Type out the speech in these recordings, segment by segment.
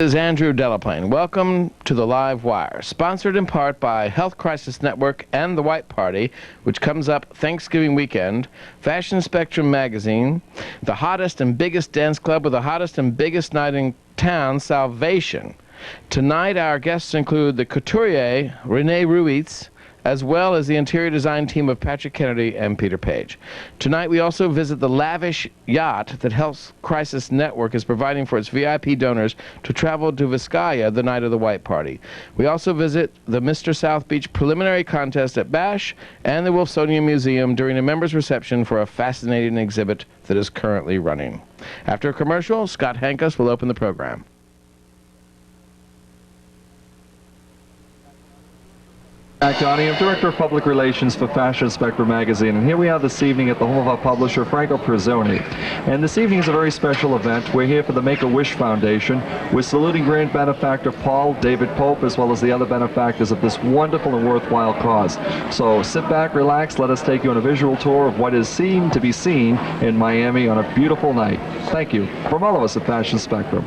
is Andrew Delaplane. Welcome to the Live Wire, sponsored in part by Health Crisis Network and The White Party, which comes up Thanksgiving weekend, Fashion Spectrum magazine, the hottest and biggest dance club with the hottest and biggest night in town, Salvation. Tonight, our guests include the couturier, Rene Ruiz, as well as the interior design team of Patrick Kennedy and Peter Page. Tonight, we also visit the lavish yacht that Health Crisis Network is providing for its VIP donors to travel to Vizcaya the night of the White Party. We also visit the Mr. South Beach preliminary contest at Bash and the Wilsonian Museum during a members' reception for a fascinating exhibit that is currently running. After a commercial, Scott Hankus will open the program. Donnie, I'm Director of Public Relations for Fashion Spectrum magazine, and here we are this evening at the home of our publisher, Franco Prezzoni. And this evening is a very special event. We're here for the Make-A-Wish Foundation. We're saluting grand benefactor Paul David Pope, as well as the other benefactors of this wonderful and worthwhile cause. So sit back, relax, let us take you on a visual tour of what is seen to be seen in Miami on a beautiful night. Thank you from all of us at Fashion Spectrum.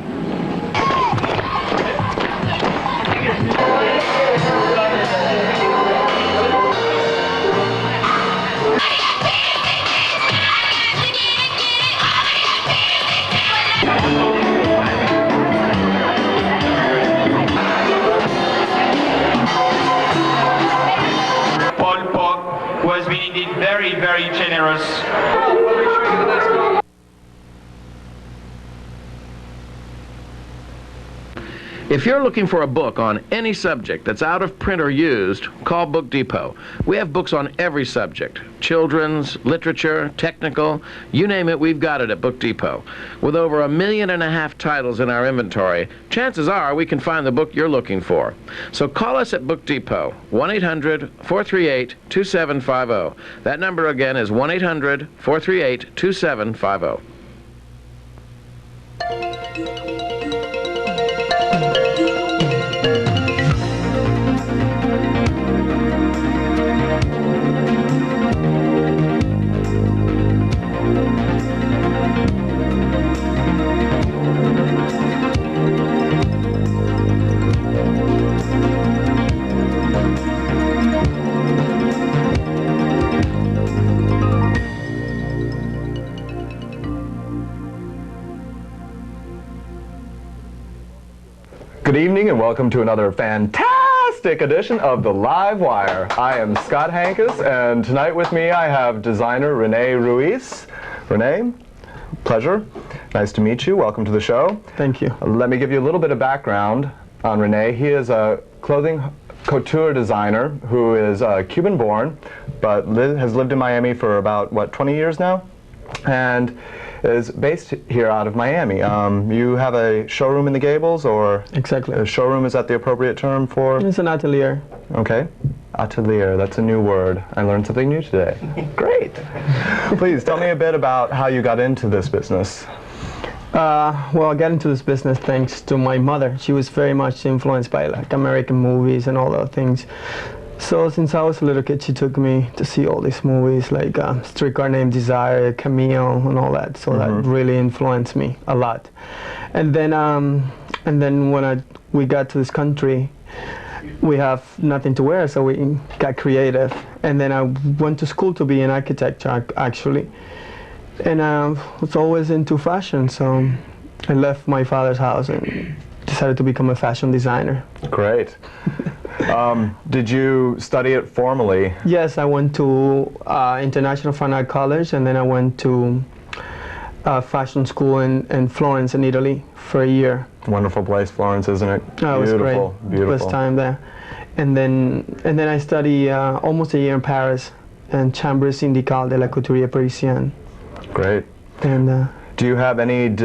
Very generous. If you're looking for a book on any subject that's out of print or used, call Book Depot. We have books on every subject. Children's, literature, technical, you name it, we've got it at Book Depot. With over 1.5 million titles in our inventory, chances are we can find the book you're looking for. So call us at Book Depot, 1-800-438-2750. That number again is 1-800-438-2750. Good evening and welcome to another fantastic edition of The Live Wire. I am Scott Hankus, and tonight with me I have designer Rene Ruiz. Rene, pleasure. Nice to meet you. Welcome to the show. Thank you. Let me give you a little bit of background on Rene. He is a clothing couture designer who is Cuban-born, but has lived in Miami for about, 20 years now? And is based here out of Miami. You have a showroom in the Gables, or? Exactly. A showroom, is that the appropriate term for? It's an atelier. Okay. Atelier, that's a new word. I learned something new today. Great. Please tell me a bit about how you got into this business. Well, I got into this business thanks to my mother. She was very much influenced by like American movies and all those things. So since I was a little kid, she took me to see all these movies like Streetcar Named Desire, Camille, and all that. So that really influenced me a lot. And then when we got to this country, we have nothing to wear, so we got creative. And then I went to school to be an architect, actually. And I was always into fashion, so I left my father's house and decided to become a fashion designer. Great. Did you study it formally? Yes, I went to International Fine Art College, and then I went to fashion school in Florence, in Italy, for a year. Wonderful place, Florence, isn't it? Oh, it was great. Beautiful. First time there. And then I studied almost a year in Paris, in Chambre Syndicale de la Couture Parisienne. Great. And do you have any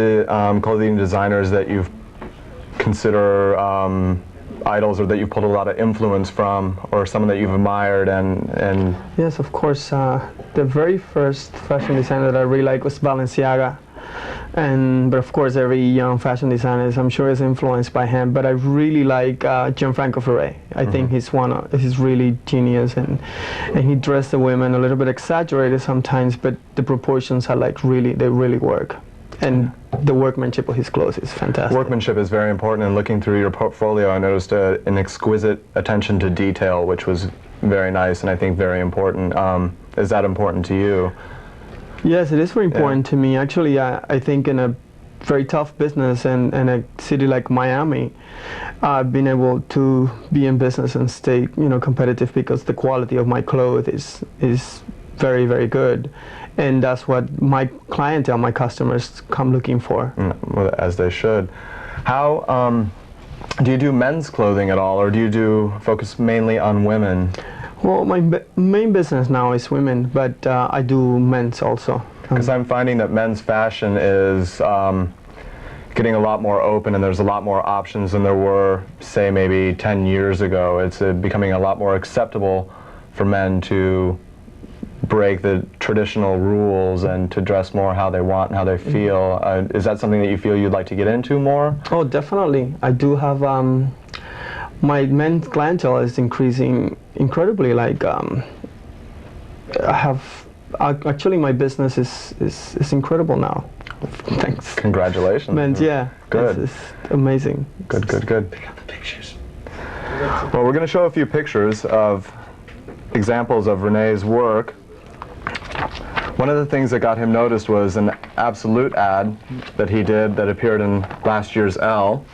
clothing designers that you consider idols, or that you pulled a lot of influence from, or someone that you've admired? And Yes, of course. The very first fashion designer that I really liked was Balenciaga. But of course, every young fashion designer, I'm sure, is influenced by him. But I really like Gianfranco Ferré. I think he's really genius, and he dressed the women a little bit exaggerated sometimes, but the proportions are like they really work. and the workmanship of his clothes is fantastic. Workmanship is very important, and looking through your portfolio, I noticed an exquisite attention to detail, which was very nice and I think very important. Is that important to you? Yes, it is very important to me. Actually, I think in a very tough business and a city like Miami, I've been able to be in business and stay, competitive because the quality of my clothes is very, very good. And that's what my clientele, my customers come looking for. Well, as they should. How do you do men's clothing at all, or do you focus mainly on women? Well, my main business now is women, but I do men's also. Because I'm finding that men's fashion is getting a lot more open, and there's a lot more options than there were, say, maybe 10 years ago. It's becoming a lot more acceptable for men to break the traditional rules and to dress more how they want and how they feel. Is that something that you feel you'd like to get into more? Oh, definitely. I do have, my men's clientele is increasing incredibly. Like, actually my business is incredible now. Thanks. Congratulations. Men's, yeah. Good. It's amazing. Good. Pick up the pictures. Well, we're going to show a few pictures of examples of Rene's work. One of the things that got him noticed was an Absolute ad that he did that appeared in last year's Elle,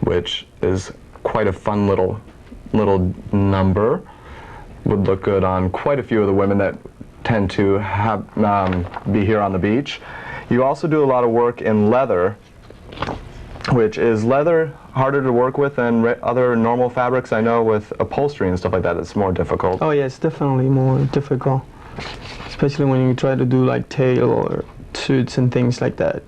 which is quite a fun little number. Would look good on quite a few of the women that tend to be here on the beach. You also do a lot of work in leather, which is leather harder to work with than other normal fabrics? I know with upholstery and stuff like that, it's more difficult. Oh yeah, it's definitely more difficult, especially when you try to do like tail or suits and things like that.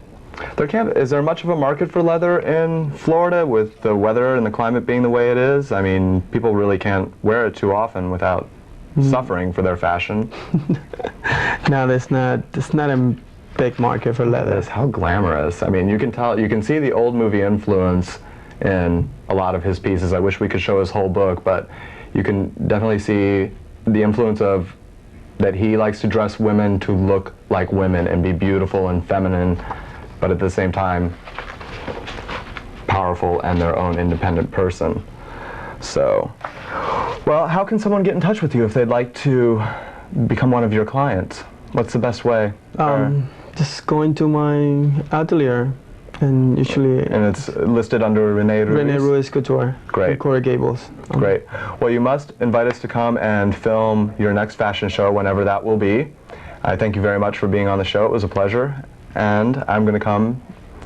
Is there much of a market for leather in Florida with the weather and the climate being the way it is? I mean, people really can't wear it too often without suffering for their fashion. No, there's not a big market for leather. How glamorous. I mean, you can see the old movie influence in a lot of his pieces. I wish we could show his whole book, but you can definitely see the influence of that he likes to dress women to look like women and be beautiful and feminine, but at the same time powerful and their own independent person. So, well, how can someone get in touch with you if they'd like to become one of your clients? What's the best way? Just go into my atelier, and usually... And it's listed under Rene Ruiz? Rene Ruiz Couture. Great. In Coral Gables. Great. Well, you must invite us to come and film your next fashion show, whenever that will be. I thank you very much for being on the show. It was a pleasure. And I'm going to come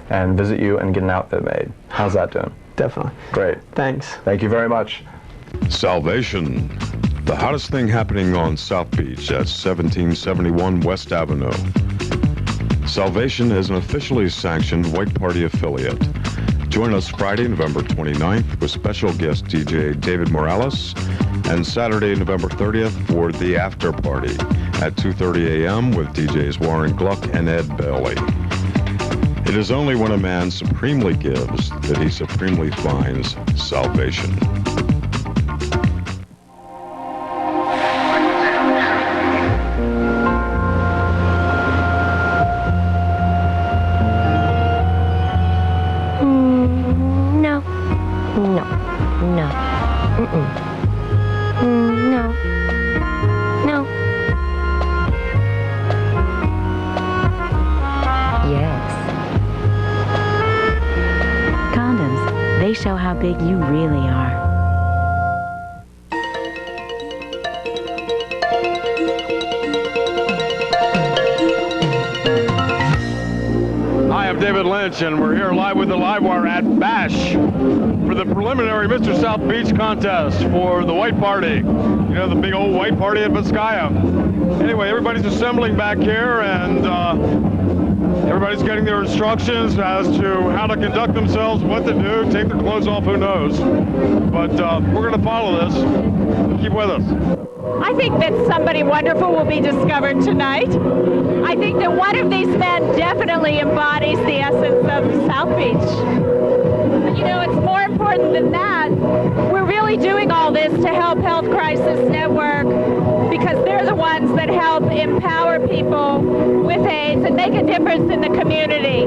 and visit you and get an outfit made. How's that doing? Definitely. Great. Thanks. Thank you very much. Salvation, the hottest thing happening on South Beach at 1771 West Avenue. Salvation is an officially sanctioned White Party affiliate. Join us Friday, November 29th with special guest DJ David Morales, and Saturday, November 30th for the after party at 2:30 a.m. with DJs Warren Gluck and Ed Bailey. It is only when a man supremely gives that he supremely finds salvation. Show how big you really are. Hi, I'm David Lynch, and we're here live with the Livewire at Bash for the preliminary Mr. South Beach contest for the White Party. You know, the big old White Party at Vizcaya. Anyway, everybody's assembling back here, and everybody's getting their instructions as to how to conduct themselves, what to do, take their clothes off, who knows. But we're going to follow this. Keep with us. I think that somebody wonderful will be discovered tonight. I think that one of these men definitely embodies the essence of South Beach. But you know, it's more important than that. We're really doing all this to help Health Crisis Network, because they're the ones that help empower people with with AIDS and make a difference in the community.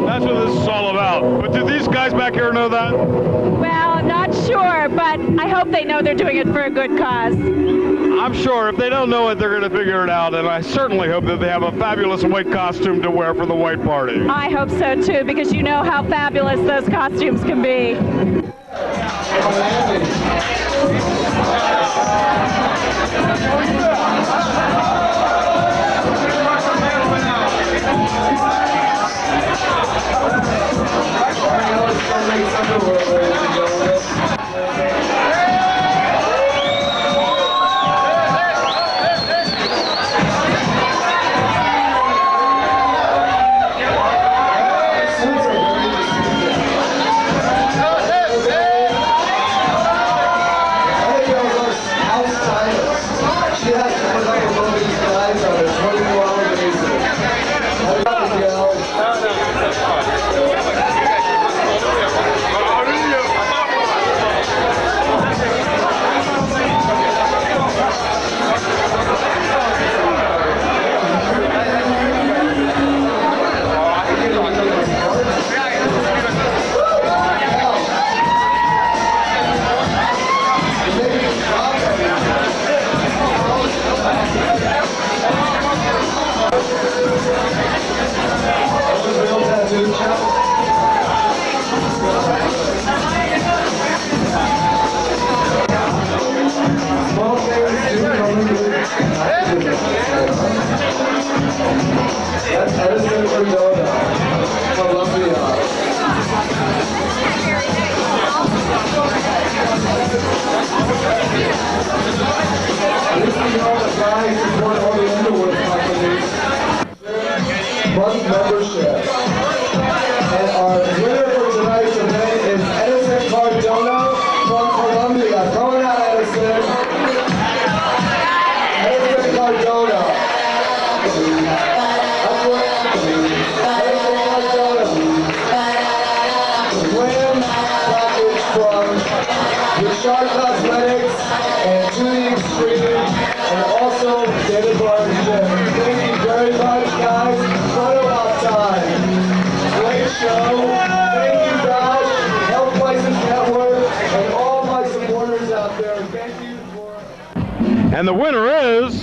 That's what this is all about. But do these guys back here know that? Well, I'm not sure, but I hope they know they're doing it for a good cause. I'm sure if they don't know it, they're going to figure it out, and I certainly hope that they have a fabulous white costume to wear for the white party. I hope so too, because you know how fabulous those costumes can be. Membership. And our winner for tonight's event is Edison Cardona from Colombia. Coming out, Edison. Edison Cardona. Edison Cardona. Swim package from Richard Cosmetics and To The Extreme, and also David Barnes. Thank you very much, guys. Show. Thank you, Josh, Health License Network, and all my supporters out there. Thank you for... And the winner is...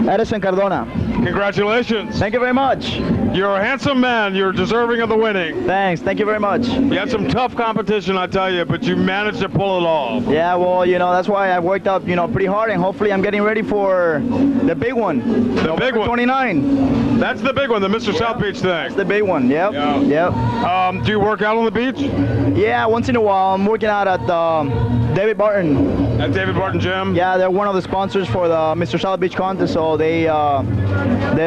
Edison Cardona. Congratulations. Thank you very much. You're a handsome man. You're deserving of the winning. Thanks. Thank you very much. You had some tough competition, I tell you, but you managed to pull it off. Yeah, well, you know, that's why I worked up, you know, pretty hard, and hopefully I'm getting ready for the big one. The big one. 29. That's the big one, the Mr. South Beach thing. That's the big one, yep. Yeah. Yep. Do you work out on the beach? Yeah, once in a while. I'm working out at David Barton. At David Barton Gym? Yeah, they're one of the sponsors for the Mr. South Beach contest, so they've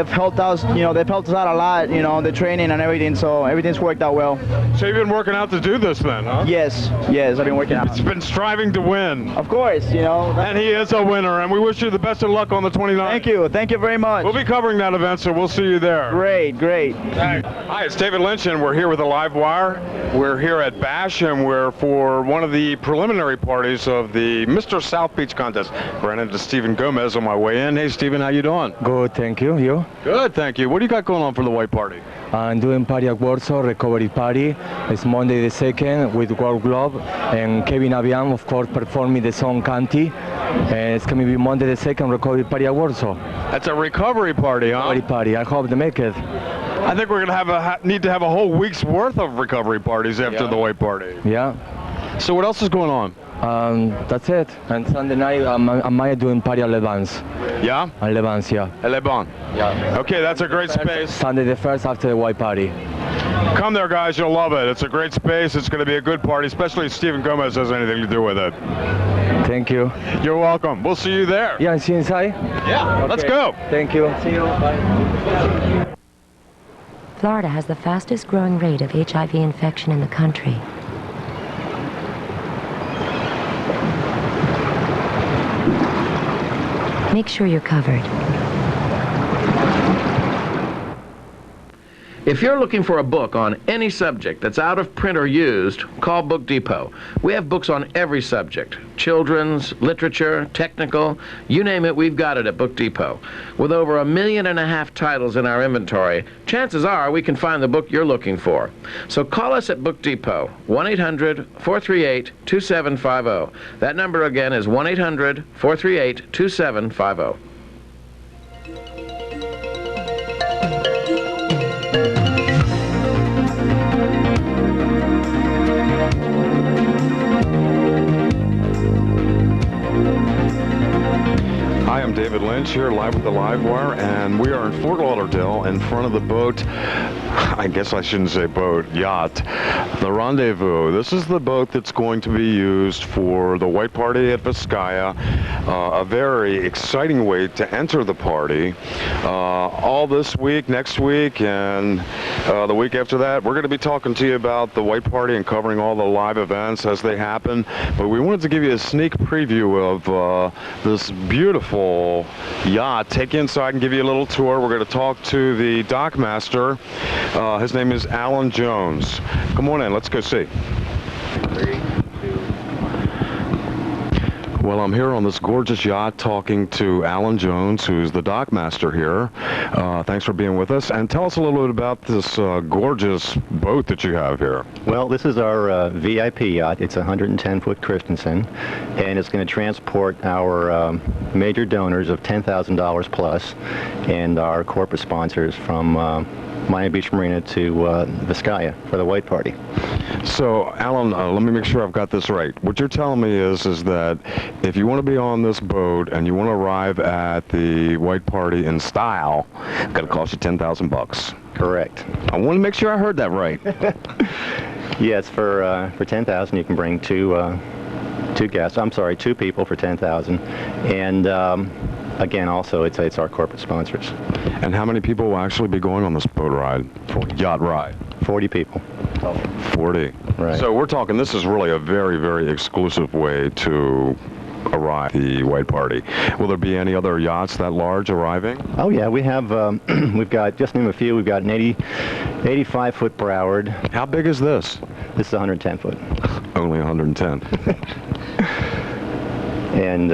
helped us, you know, they've helped us out a lot, you know, the training and everything, so everything's worked out well. So you've been working out to do this then, huh? Yes, I've been working out. It's been striving to win. Of course, you know. And he is a winner, and we wish you the best of luck on the 29th. Thank you very much. We'll be covering that event, so we'll see you there. Great. Hi, it's David Lynch, and we're here with the Live Wire. We're here at Bash, and we're for one of the preliminary parties of the Mr. South Beach contest. Ran into Stephen Gomez on my way in. Hey, Stephen, how you doing? Good, thank you. You? Good, thank you. What do you got going on for the white party? I'm doing party at Warsaw, recovery party. It's Monday the 2nd with World Globe, and Kevin Avian, of course, performing the song Canty. And it's going to be Monday the 2nd, recovery party at Warsaw. That's a recovery party, huh? Recovery party. I hope they make it. I think we're going to need to have a whole week's worth of recovery parties after the white party. Yeah. So what else is going on? That's it. And Sunday night, I'm doing party at Leban's. Yeah? At Leban's, yeah. At Leban? Yeah. Okay, that's a great space. Sunday the 1st after the white party. Come there, guys. You'll love it. It's a great space. It's going to be a good party, especially if Stephen Gomez has anything to do with it. Thank you. You're welcome. We'll see you there. Yeah, see you inside? Yeah, okay. Let's go. Thank you. See you. Bye. Florida has the fastest growing rate of HIV infection in the country. Make sure you're covered. If you're looking for a book on any subject that's out of print or used, call Book Depot. We have books on every subject. Children's, literature, technical, you name it, we've got it at Book Depot. With over 1.5 million titles in our inventory, chances are we can find the book you're looking for. So call us at Book Depot, 1-800-438-2750. That number again is 1-800-438-2750. Hi, I'm David Lynch here live with the Live Wire, and we are in Fort Lauderdale in front of the boat, I guess I shouldn't say boat, yacht, the Rendezvous. This is the boat that's going to be used for the White Party at Vizcaya, a very exciting way to enter the party. All this week, next week, and the week after that, we're going to be talking to you about the White Party and covering all the live events as they happen. But we wanted to give you a sneak preview of this beautiful yacht. Take you inside and give you a little tour. We're going to talk to the dock master. His name is Alan Jones. Come on in, let's go see. 3, 2. Well, I'm here on this gorgeous yacht talking to Alan Jones, who's the dock master here. Thanks for being with us. And tell us a little bit about this gorgeous boat that you have here. Well, this is our VIP yacht. It's a 110-foot Christensen, and it's going to transport our major donors of $10,000 plus and our corporate sponsors from Miami Beach Marina to Vizcaya for the White Party. So, Alan, let me make sure I've got this right. What you're telling me is that if you want to be on this boat and you want to arrive at the White Party in style, it's going to cost you $10,000. Correct. I want to make sure I heard that right. Yes, for $10,000 you can bring two guests. I'm sorry, 2 people for $10,000, and again, also it's our corporate sponsors. And how many people will actually be going on this boat ride? 40. Yacht ride? 40 people. 40. Right. So we're talking, this is really a very, very exclusive way to arrive at the White Party. Will there be any other yachts that large arriving? Oh yeah, we have, we've got, just name a few, we've got an 85-foot Broward. How big is this? This is 110-foot. Only 110. And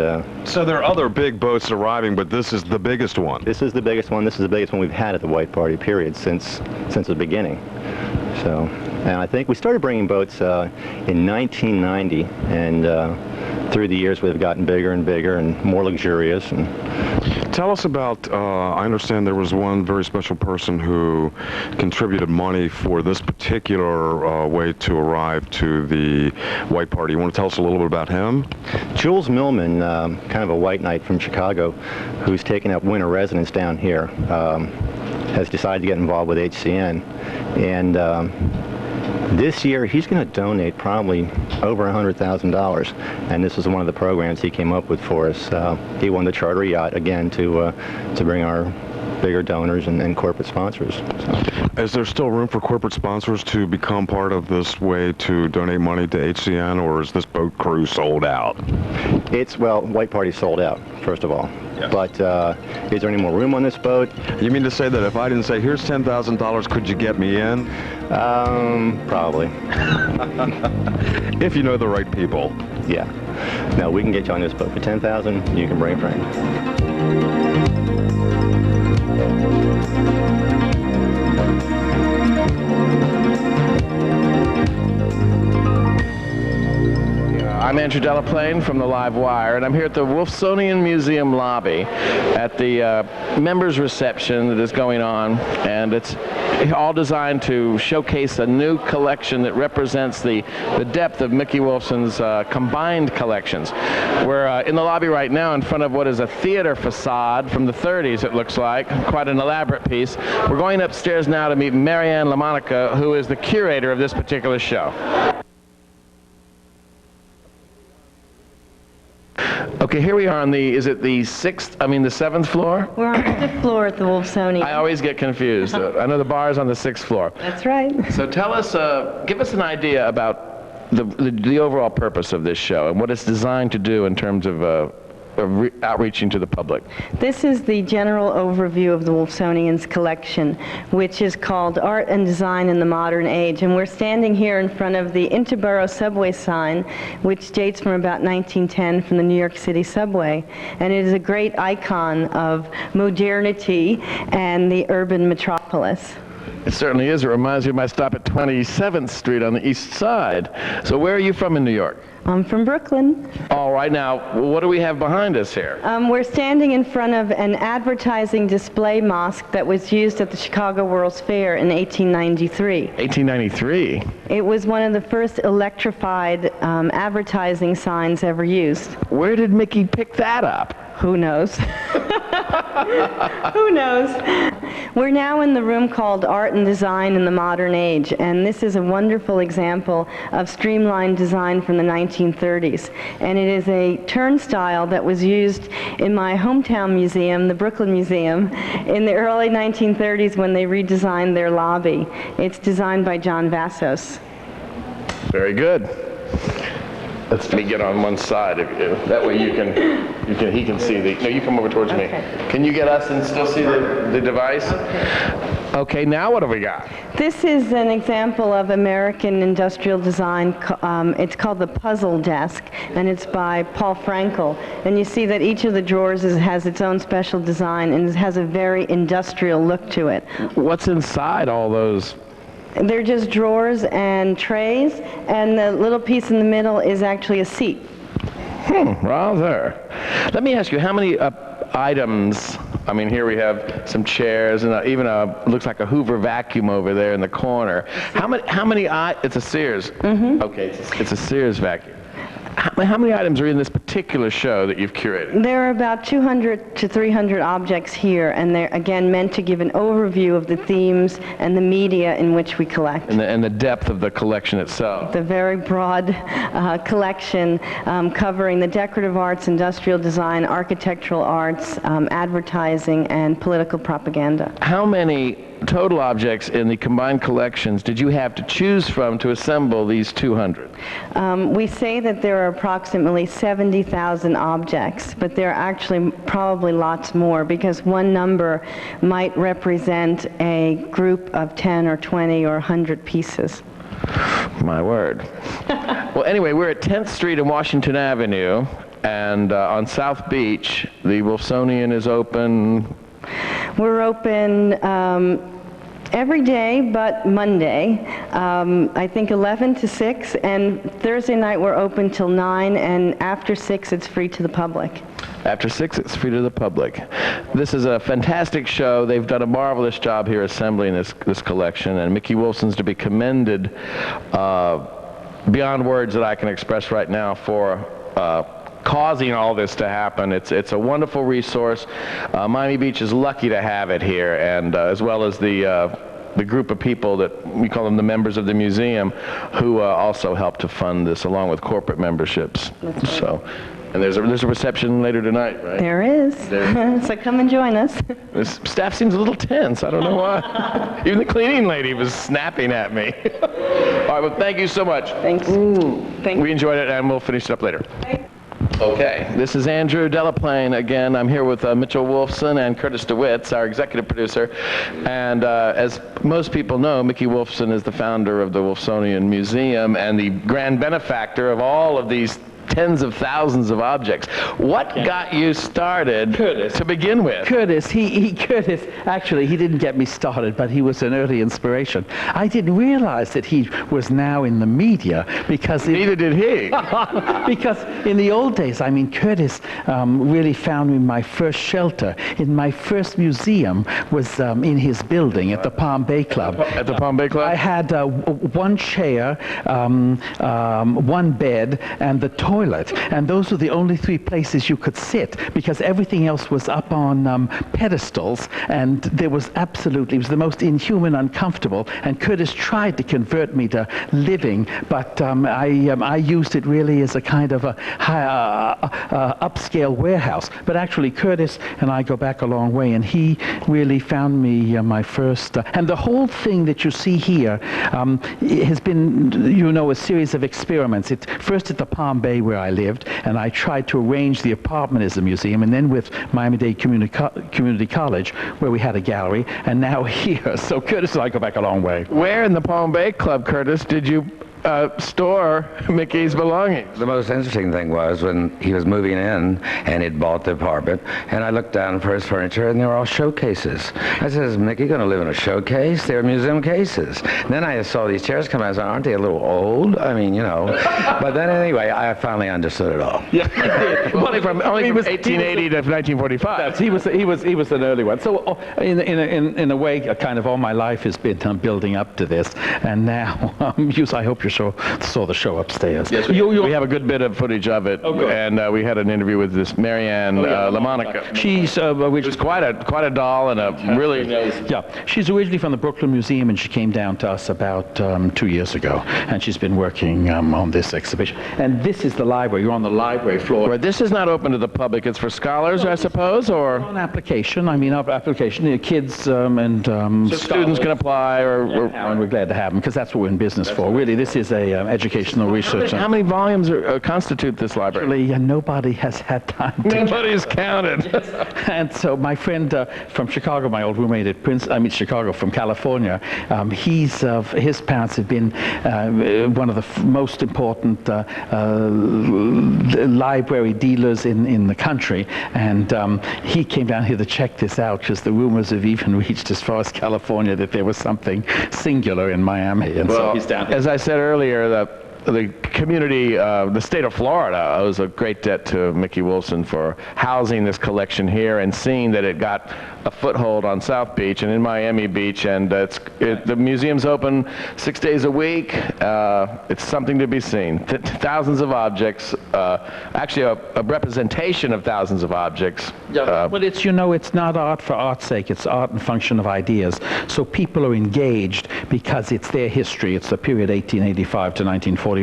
so there are other big boats arriving, but this is the biggest one. This is the biggest one. This is the biggest one we've had at the White Party, period, since the beginning. So, and I think we started bringing boats in 1990, and through the years we've gotten bigger and bigger and more luxurious. And tell us about, I understand there was one very special person who contributed money for this particular way to arrive to the White Party. You want to tell us a little bit about him? Jules Millman, kind of a white knight from Chicago, who's taken up winter residence down here, has decided to get involved with HCN. And this year, he's going to donate probably over $100,000, and this is one of the programs he came up with for us. He wanted to charter a yacht again to bring our bigger donors and corporate sponsors. So. Is there still room for corporate sponsors to become part of this way to donate money to HCN, or is this boat crew sold out? Well, White Party sold out, first of all. Yeah. But is there any more room on this boat? You mean to say that if I didn't say, here's $10,000, could you get me in? Probably. If you know the right people. Yeah. No, we can get you on this boat for $10,000. You can bring a friend. I'm Andrew Delaplane from the Live Wire, and I'm here at the Wolfsonian Museum lobby at the members reception that is going on, and it's all designed to showcase a new collection that represents the depth of Mickey Wolfson's combined collections. We're in the lobby right now in front of what is a theater facade from the 30s, it looks like, quite an elaborate piece. We're going upstairs now to meet Marianne LaMonica, who is the curator of this particular show. Okay, here we are on the, is it the 7th floor? We're on the 5th floor at the Wolfsonian. I always get confused. I know the bar is on the 6th floor. That's right. So tell us, give us an idea about the overall purpose of this show and what it's designed to do in terms of outreaching to the public? This is the general overview of the Wolfsonians collection, which is called Art and Design in the Modern Age. And we're standing here in front of the Interborough subway sign, which dates from about 1910 from the New York City subway. And it is a great icon of modernity and the urban metropolis. It certainly is. It reminds me of my stop at 27th Street on the east side. So where are you from in New York? I'm from Brooklyn. All right, now, what do we have behind us here? We're standing in front of an advertising display mosque that was used at the Chicago World's Fair in 1893. 1893? It was one of the first electrified advertising signs ever used. Where did Mickey pick that up? Who knows? Who knows? We're now in the room called Art and Design in the Modern Age, and this is a wonderful example of streamlined design from the 1930s. And it is a turnstile that was used in my hometown museum, the Brooklyn Museum, in the early 1930s when they redesigned their lobby. It's designed by John Vassos. Very good. Let me get on one side of you. That way he can see the, no, you come over towards me. Can you get us and still see the device? Okay, now what have we got? This is an example of American industrial design. It's called the Puzzle Desk, and it's by Paul Frankel. And you see that each of the drawers has its own special design, and it has a very industrial look to it. What's inside all those? They're just drawers and trays, and the little piece in the middle is actually a seat. Rather. Let me ask you, how many items, I mean, here we have some chairs and even looks like a Hoover vacuum over there in the corner. How many, it's a Sears. Mm-hmm. Okay, it's a Sears vacuum. How many items are in this particular show that you've curated? There are about 200 to 300 objects here, and they're, again, meant to give an overview of the themes and the media in which we collect. And the depth of the collection itself. The very broad collection covering the decorative arts, industrial design, architectural arts, advertising, and political propaganda. How many total objects in the combined collections did you have to choose from to assemble these 200? We say that there are approximately 70,000 objects, but there are actually probably lots more, because one number might represent a group of 10 or 20 or 100 pieces. My word. Well, anyway, we're at 10th Street and Washington Avenue, and on South Beach, the Wolfsonian is open. We're open every day but Monday, I think 11 to 6, and Thursday night we're open till 9, and after 6 it's free to the public. After 6, it's free to the public. This is a fantastic show. They've done a marvelous job here assembling this collection, and Mickey Wolfson's to be commended beyond words that I can express right now for causing all this to happen. It's a wonderful resource. Miami Beach is lucky to have it here, and as well as the group of people that we call them the members of the museum, who also help to fund this along with corporate memberships. Right. So, and there's a reception later tonight, right? There is. So come and join us. This staff seems a little tense. I don't know why. Even the cleaning lady was snapping at me. All right, well, thank you so much. Thanks. We enjoyed it, and we'll finish it up later. Okay, this is Andrew Delaplane again. I'm here with Mitchell Wolfson and Curtis DeWitz, our executive producer. And as most people know, Mickey Wolfson is the founder of the Wolfsonian Museum and the grand benefactor of all of these tens of thousands of objects. What got you started to begin with? Curtis, Curtis, actually, he didn't get me started, but he was an early inspiration. I didn't realize that he was now in the media, because... Neither did he. Because in the old days, I mean, Curtis really found me my first shelter. In my first museum was in his building at the Palm Bay Club. At the Palm Bay Club? I had one chair, one bed, and the toilet. And those were the only 3 places you could sit, because everything else was up on pedestals, and there was absolutely, it was the most inhuman, uncomfortable, and Curtis tried to convert me to living, but I used it really as a kind of a upscale warehouse. But actually Curtis and I go back a long way, and he really found me my first, and the whole thing that you see here has been, a series of experiments. First at the Palm Bay, where I lived, and I tried to arrange the apartment as a museum, and then with Miami-Dade Community College, where we had a gallery, and now here. So Curtis and I go back a long way. Where in the Palm Bay Club, Curtis, did you store Mickey's belongings? The most interesting thing was when he was moving in and he'd bought the apartment, and I looked down for his furniture and they were all showcases. I said, is Mickey going to live in a showcase? They're museum cases. And then I saw these chairs come out. I said, aren't they a little old? I mean, you know. But then anyway, I finally understood it all. Yeah, only from 1880 to 1945. He was an early one. So in a way, kind of all my life has been building up to this, and now I hope you saw the show upstairs. Yes, we have a good bit of footage of it, and we had an interview with this Marianne LaMonica. She's which is quite a doll and a really she's originally from the Brooklyn Museum, and she came down to us about 2 years ago, and she's been working on this exhibition. And this is the library. You're on the library floor. Right, this is not open to the public. It's for scholars, I suppose, or an application. I mean, our application. Kids and so students can apply, and we're glad to have them because that's what we're in business for. Really, this is a educational research. How many volumes constitute this library? Actually, nobody has had time to Nobody's counted. And so my friend from Chicago, my old roommate at Chicago from California, his parents have been one of the most important library dealers in the country, and he came down here to check this out because the rumors have even reached as far as California that there was something singular in Miami, and so he's down here. As I said earlier, the community, the state of Florida owes a great debt to Mickey Wilson for housing this collection here and seeing that it got a foothold on South Beach and in Miami Beach, and the museum's open 6 days a week. It's something to be seen. Thousands of objects, actually a representation of thousands of objects. But it's not art for art's sake. It's art and function of ideas. So people are engaged because it's their history. It's the period 1885 to 1945.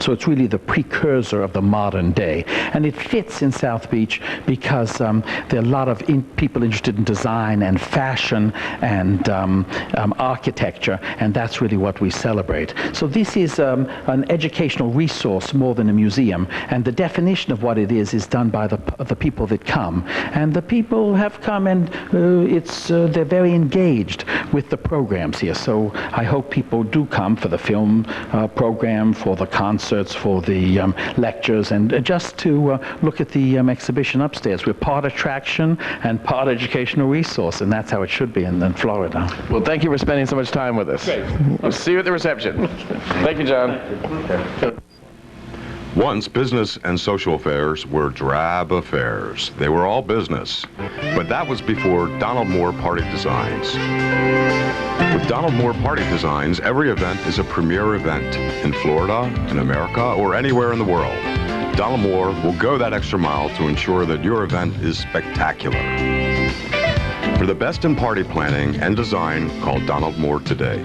So it's really the precursor of the modern day. And it fits in South Beach because there are a lot of people interested in design and fashion and architecture, and that's really what we celebrate. So this is an educational resource more than a museum, and the definition of what it is done by the people that come. And the people have come, and they're very engaged with the programs here. So I hope people do come for the film program, for the concerts, for the lectures, and just to look at the exhibition upstairs. We're part attraction and part educational resource, and that's how it should be in Florida. Well, thank you for spending so much time with us. Great. We'll see you at the reception. Thank you, John. Once, business and social affairs were drab affairs. They were all business. But that was before Donald Moore Party Designs. With Donald Moore Party Designs, every event is a premier event in Florida, in America, or anywhere in the world. Donald Moore will go that extra mile to ensure that your event is spectacular. For the best in party planning and design, call Donald Moore today.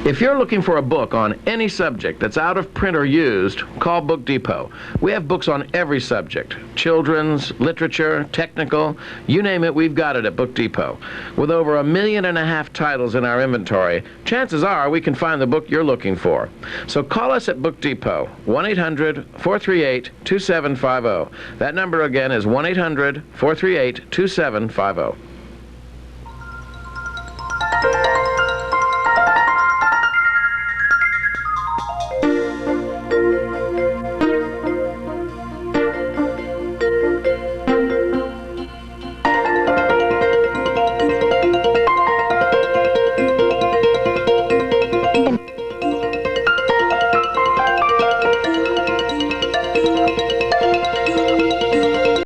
If you're looking for a book on any subject that's out of print or used, call Book Depot. We have books on every subject: children's, literature, technical, you name it, we've got it at Book Depot. With over 1.5 million titles in our inventory, chances are we can find the book you're looking for. So call us at Book Depot, 1-800-438-2750. That number again is 1-800-438-2750.